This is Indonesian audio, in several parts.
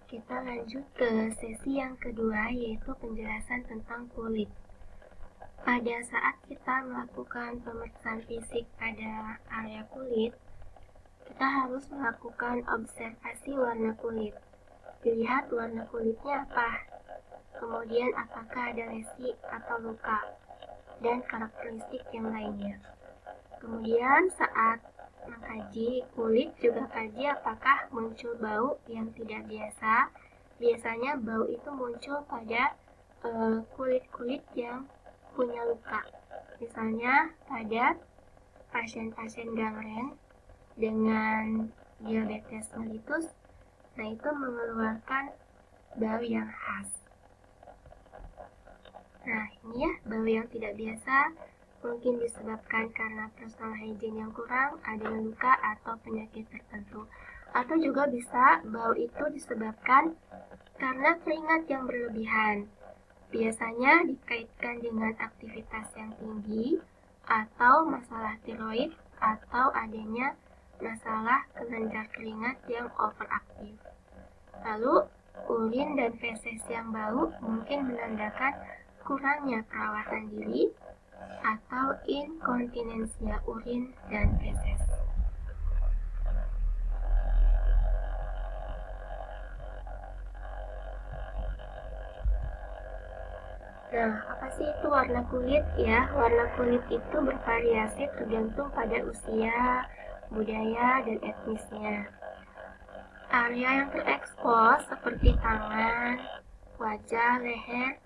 Kita lanjut ke sesi yang kedua, yaitu penjelasan tentang kulit. Pada saat kita melakukan pemeriksaan fisik pada area kulit, kita harus melakukan observasi warna kulit. Dilihat warna kulitnya apa, kemudian apakah ada lesi atau luka, dan karakteristik yang lainnya. Kemudian saat mengkaji kulit juga kaji apakah muncul bau yang tidak biasa. Biasanya bau itu muncul pada kulit-kulit yang punya luka. Misalnya pada pasien-pasien gangren dengan diabetes mellitus, nah itu mengeluarkan bau yang khas. Nah ini ya, bau yang tidak biasa mungkin disebabkan karena personal hygiene yang kurang, adanya luka atau penyakit tertentu. Atau juga bisa bau itu disebabkan karena keringat yang berlebihan. Biasanya dikaitkan dengan aktivitas yang tinggi atau masalah tiroid atau adanya masalah kelenjar keringat yang overaktif. Lalu urin dan feses yang bau mungkin menandakan kurangnya perawatan diri atau inkontinensia urin dan feses. Nah, apa sih itu warna kulit ya? Warna kulit itu bervariasi tergantung pada usia, budaya, dan etnisnya. Area yang terekspos seperti tangan, wajah, leher,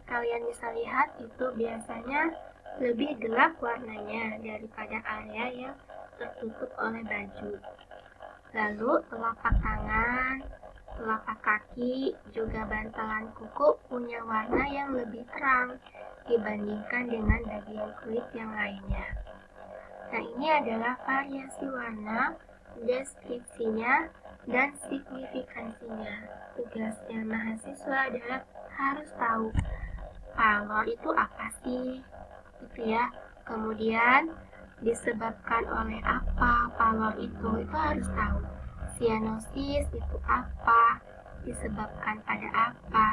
kalian bisa lihat itu biasanya lebih gelap warnanya daripada area yang tertutup oleh baju. Lalu telapak tangan, telapak kaki, juga bantalan kuku punya warna yang lebih terang dibandingkan dengan bagian kulit yang lainnya. Nah ini adalah variasi warna, deskripsinya, dan signifikansinya. Tugasnya mahasiswa adalah harus tahu pallor itu apa sih, gitu ya. Kemudian disebabkan oleh apa pallor itu harus tahu. Cyanosis itu apa, disebabkan pada apa,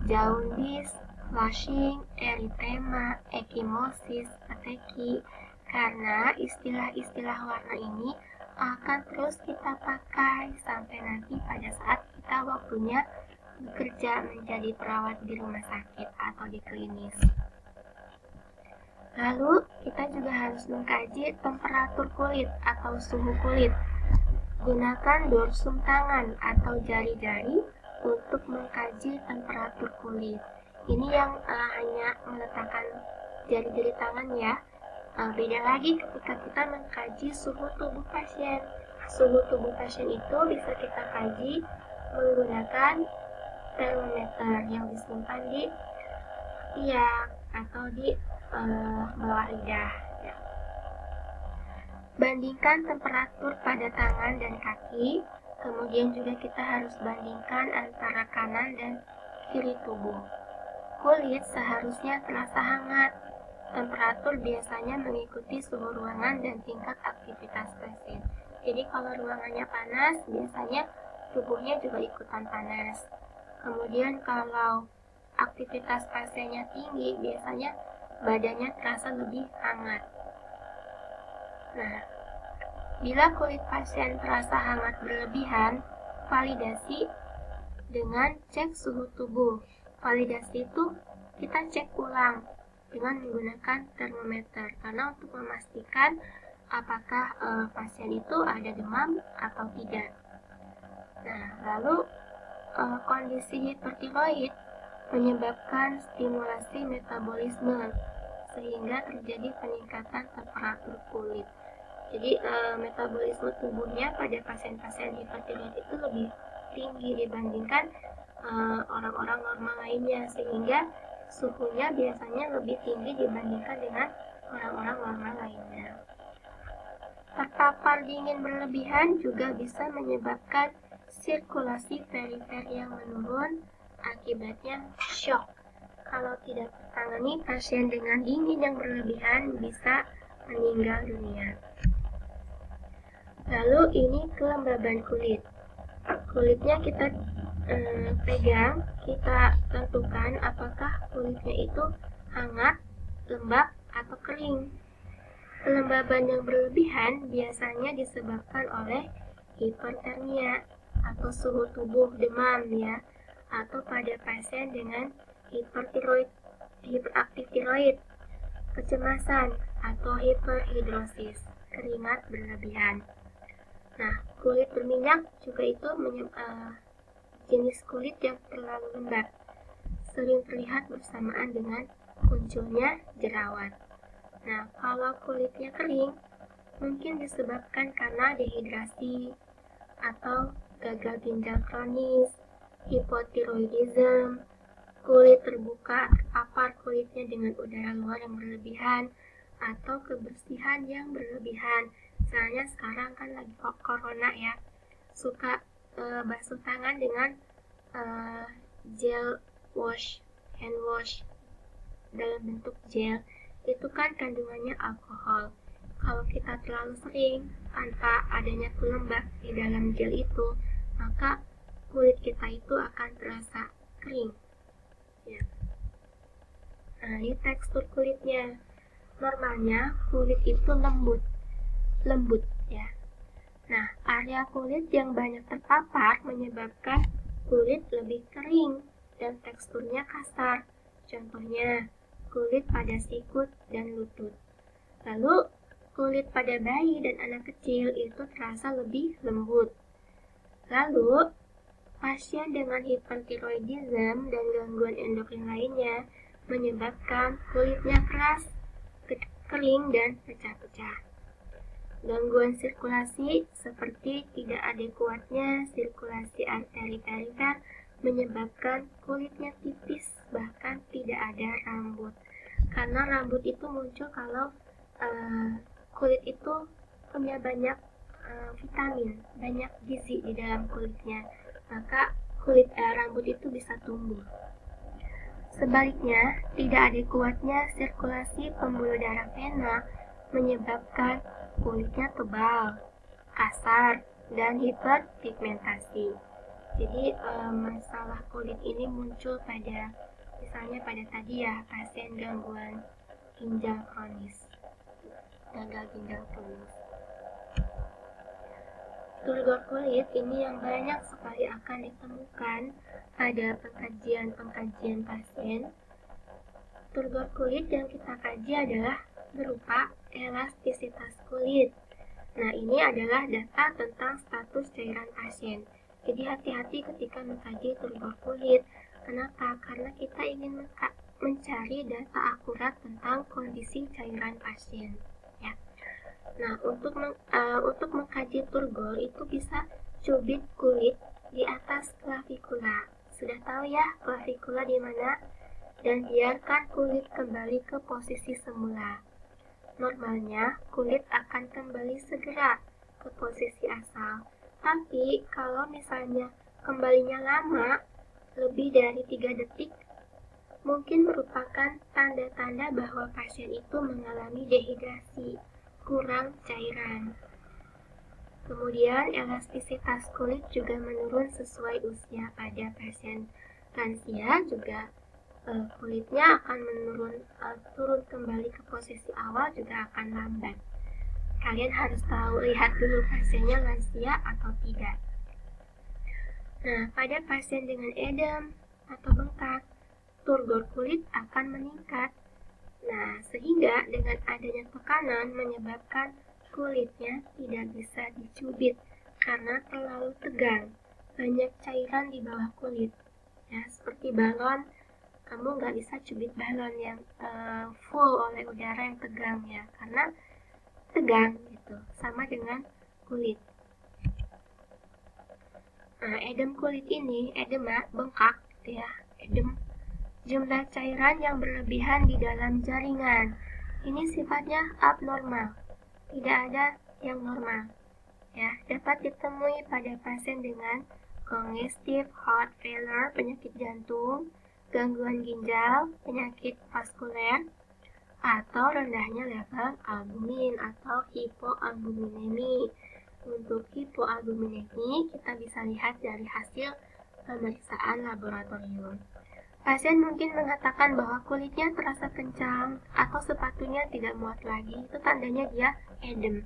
jaundice, flushing, eritema, ekimosis, peteki. Karena istilah-istilah warna ini akan terus kita pakai sampai nanti pada saat kita waktunya bekerja menjadi perawat di rumah sakit atau di klinis. Lalu kita juga harus mengkaji temperatur kulit atau suhu kulit. Gunakan dorsum tangan atau jari-jari untuk mengkaji temperatur kulit. Ini yang hanya meletakkan jari-jari tangan ya. Beda lagi ketika kita mengkaji suhu tubuh pasien. Suhu tubuh pasien itu bisa kita kaji menggunakan termometer yang disimpan di ketiak atau di bawah lidah. Ya. Bandingkan temperatur pada tangan dan kaki, kemudian juga kita harus bandingkan antara kanan dan kiri tubuh. Kulit seharusnya terasa hangat. Temperatur biasanya mengikuti suhu ruangan dan tingkat aktivitas pasien. Jadi kalau ruangannya panas, biasanya tubuhnya juga ikutan panas. Kemudian kalau aktivitas pasiennya tinggi, biasanya badannya terasa lebih hangat. Nah, bila kulit pasien terasa hangat berlebihan, validasi dengan cek suhu tubuh. Validasi itu kita cek ulang dengan menggunakan termometer karena untuk memastikan apakah pasien itu ada demam atau tidak. Nah, lalu kondisi hipertiroid menyebabkan stimulasi metabolisme sehingga terjadi peningkatan temperatur kulit. Jadi metabolisme tubuhnya pada pasien-pasien hipertiroid itu lebih tinggi dibandingkan orang-orang normal lainnya, sehingga suhunya biasanya lebih tinggi dibandingkan dengan orang-orang normal lainnya. Terpapar dingin berlebihan juga bisa menyebabkan sirkulasi perifer yang menurun, akibatnya shock. Kalau tidak ditangani, pasien dengan dingin yang berlebihan bisa meninggal dunia. Lalu ini kelembaban kulit. Kulitnya kita pegang, kita tentukan apakah kulitnya itu hangat, lembab, atau kering. Kelembaban yang berlebihan biasanya disebabkan oleh hipertermia atau suhu tubuh demam ya, atau pada pasien dengan hiperaktif tiroid, kecemasan, atau hiperhidrosis, keringat berlebihan. Nah, kulit berminyak juga itu jenis kulit yang terlalu lembab, sering terlihat bersamaan dengan munculnya jerawat. Nah, kalau kulitnya kering, mungkin disebabkan karena dehidrasi atau gagal ginjal kronis, hipotiroidisme, kulit terbuka, terpapar kulitnya dengan udara luar yang berlebihan, atau kebersihan yang berlebihan. Misalnya sekarang kan lagi corona ya, suka basuh tangan dengan gel hand wash dalam bentuk gel. Itu kan kandungannya alkohol. Kalau kita terlalu sering tanpa adanya pelembab di dalam gel itu, maka kulit kita itu akan terasa kering ya. Nah, ini tekstur kulitnya. Normalnya kulit itu lembut ya. Nah, area kulit yang banyak terpapar menyebabkan kulit lebih kering dan teksturnya kasar. Contohnya, kulit pada sikut dan lutut. Lalu, kulit pada bayi dan anak kecil itu terasa lebih lembut. Lalu, pasien dengan hipertiroidisme dan gangguan endokrin lainnya menyebabkan kulitnya keras, kering, dan pecah-pecah. Gangguan sirkulasi seperti tidak adekuatnya sirkulasi arteri perifer menyebabkan kulitnya tipis, bahkan tidak ada rambut. Karena rambut itu muncul kalau kulit itu punya banyak vitamin, banyak gizi di dalam kulitnya, maka rambut itu bisa tumbuh. Sebaliknya, tidak adekuatnya sirkulasi pembuluh darah vena menyebabkan kulitnya tebal, kasar, dan hiperpigmentasi. Jadi masalah kulit ini muncul pada misalnya pada tadi ya, pasien gangguan ginjal kronis, gagal ginjal kronis. Turgor kulit ini yang banyak sekali akan ditemukan pada pengkajian pasien. Turgor kulit yang kita kaji adalah berupa elastisitas kulit. Nah, ini adalah data tentang status cairan pasien. Jadi hati-hati ketika mengkaji turgor kulit. Kenapa? Karena kita ingin mencari data akurat tentang kondisi cairan pasien. Ya. Nah, untuk mengkaji turgor itu bisa cubit kulit di atas klavikula. Sudah tahu ya klavikula di mana? Dan biarkan kulit kembali ke posisi semula. Normalnya, kulit akan kembali segera ke posisi asal. Tapi, kalau misalnya kembalinya lama, lebih dari 3 detik, mungkin merupakan tanda-tanda bahwa pasien itu mengalami dehidrasi, kurang cairan. Kemudian, elastisitas kulit juga menurun sesuai usia. Pada pasien lansia juga kulitnya akan turun kembali ke posisi awal juga akan lambat. Kalian harus lihat dulu pasiennya lansia atau tidak. Nah, pada pasien dengan edem atau bengkak, turgor kulit akan meningkat. Nah, sehingga dengan adanya tekanan menyebabkan kulitnya tidak bisa dicubit karena terlalu tegang. Banyak cairan di bawah kulit. Ya, seperti balon, kamu nggak bisa cubit balon yang full oleh udara yang tegang ya, karena tegang gitu. Sama dengan kulit. Nah, edem kulit ini, edema, bengkak gitu ya, edem. Jumlah cairan yang berlebihan di dalam jaringan. Ini sifatnya abnormal, tidak ada yang normal. Ya, dapat ditemui pada pasien dengan congestive heart failure, penyakit jantung, gangguan ginjal, penyakit vaskuler, atau rendahnya level albumin atau hipoalbuminemi. Untuk hipoalbuminemi kita bisa lihat dari hasil pemeriksaan laboratorium. Pasien mungkin mengatakan bahwa kulitnya terasa kencang atau sepatunya tidak muat lagi. Itu tandanya dia edem.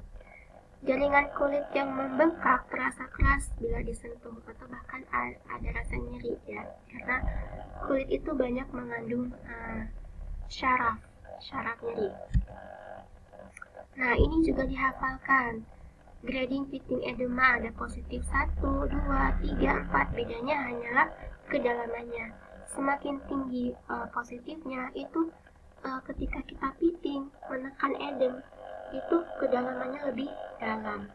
Jaringan kulit yang membengkak terasa keras bila disentuh atau bahkan ada rasa nyeri ya, karena kulit itu banyak mengandung syaraf nyeri. Nah, ini juga dihafalkan. Grading pitting edema ada positif 1, 2, 3, 4. Bedanya hanyalah kedalamannya. Semakin tinggi positifnya itu ketika kita pitting menekan edem itu kedalamannya lebih dalam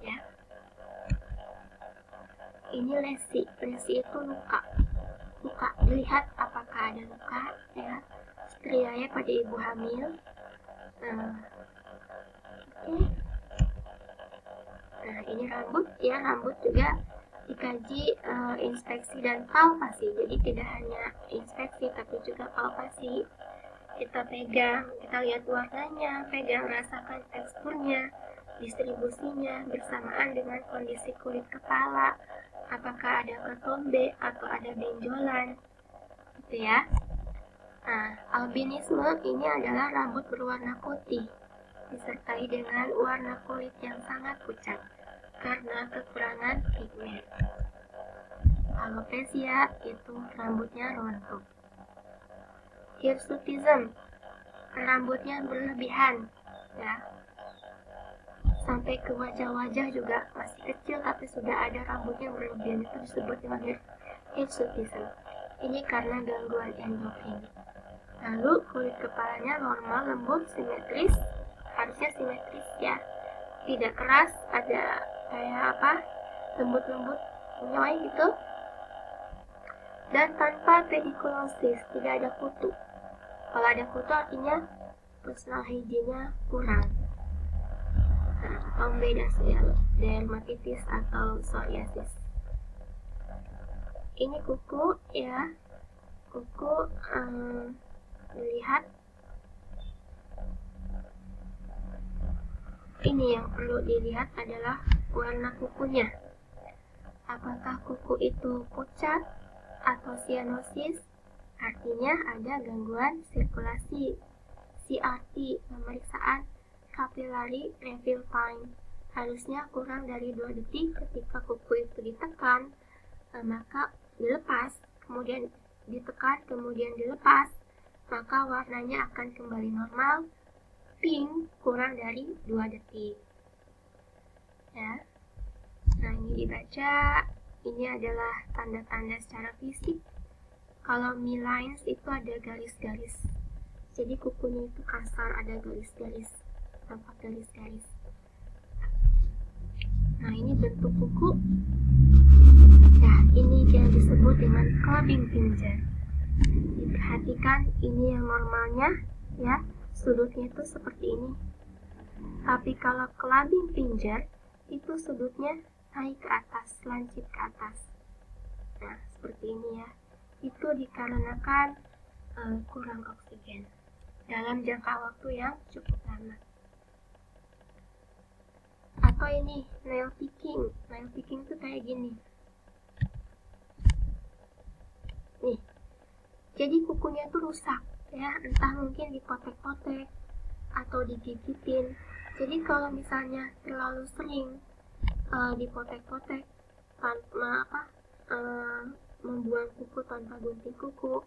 ya. Ini lesi itu luka dilihat apakah ada luka ya, striae pada ibu hamil. Oke. Nah, ini rambut ya, rambut juga dikaji inspeksi dan palpasi. Jadi tidak hanya inspeksi tapi juga palpasi. Kita pegang, kita lihat warnanya, pegang, rasakan teksturnya, distribusinya bersamaan dengan kondisi kulit kepala, apakah ada ketombe atau ada benjolan gitu ya. Nah, albinisme ini adalah rambut berwarna putih disertai dengan warna kulit yang sangat pucat karena kekurangan pigmen. Alopecia itu rambutnya rontok. Hirsutism, rambutnya berlebihan ya, sampai ke wajah-wajah juga masih kecil tapi sudah ada rambutnya berlebihan, itu disebut dengan hirsutism. Ini karena gangguan endokrin. Lalu kulit kepalanya normal, lembut, simetris, harusnya simetris ya, tidak keras, ada kayak lembut-lembut nyoy gitu, dan tanpa pedikulosis, tidak ada kutu. Kalau ada kutu artinya personal hygiene-nya kurang. Tombe dermatitis atau psoriasis. Ini kuku ya, kuku dilihat. Ini yang perlu dilihat adalah warna kukunya. Apakah kuku itu pucat atau cyanosis? Artinya ada gangguan sirkulasi. CRT, pemeriksaan capillary refill time, harusnya kurang dari 2 detik. Ketika kuku itu ditekan, maka dilepas, kemudian ditekan, kemudian dilepas, maka warnanya akan kembali normal, pink, kurang dari 2 detik ya. Nah, ini dibaca, ini adalah tanda-tanda secara fisik. Kalau mi-lines itu ada garis-garis, jadi kukunya itu kasar, ada garis-garis, tampak garis-garis. Nah, ini bentuk kuku. Nah, ini yang disebut dengan clubbing pincer. Diperhatikan, ini yang normalnya ya, sudutnya itu seperti ini. Tapi kalau clubbing pincer itu sudutnya naik ke atas, lancip ke atas. Nah, seperti ini ya. Itu dikarenakan kurang oksigen dalam jangka waktu yang cukup lama. Atau ini nail picking itu kayak gini nih, jadi kukunya tuh rusak ya, entah mungkin dipotek-potek atau digigitin. Jadi kalau misalnya terlalu sering dipotek-potek tanpa membuang kuku tanpa gunting kuku,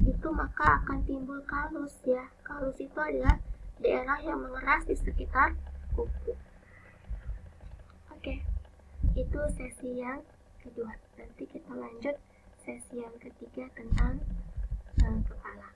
itu maka akan timbul kalus ya. Kalus itu adalah daerah yang mengeras di sekitar kuku. Oke, itu sesi yang kedua. Nanti kita lanjut sesi yang ketiga tentang kepala.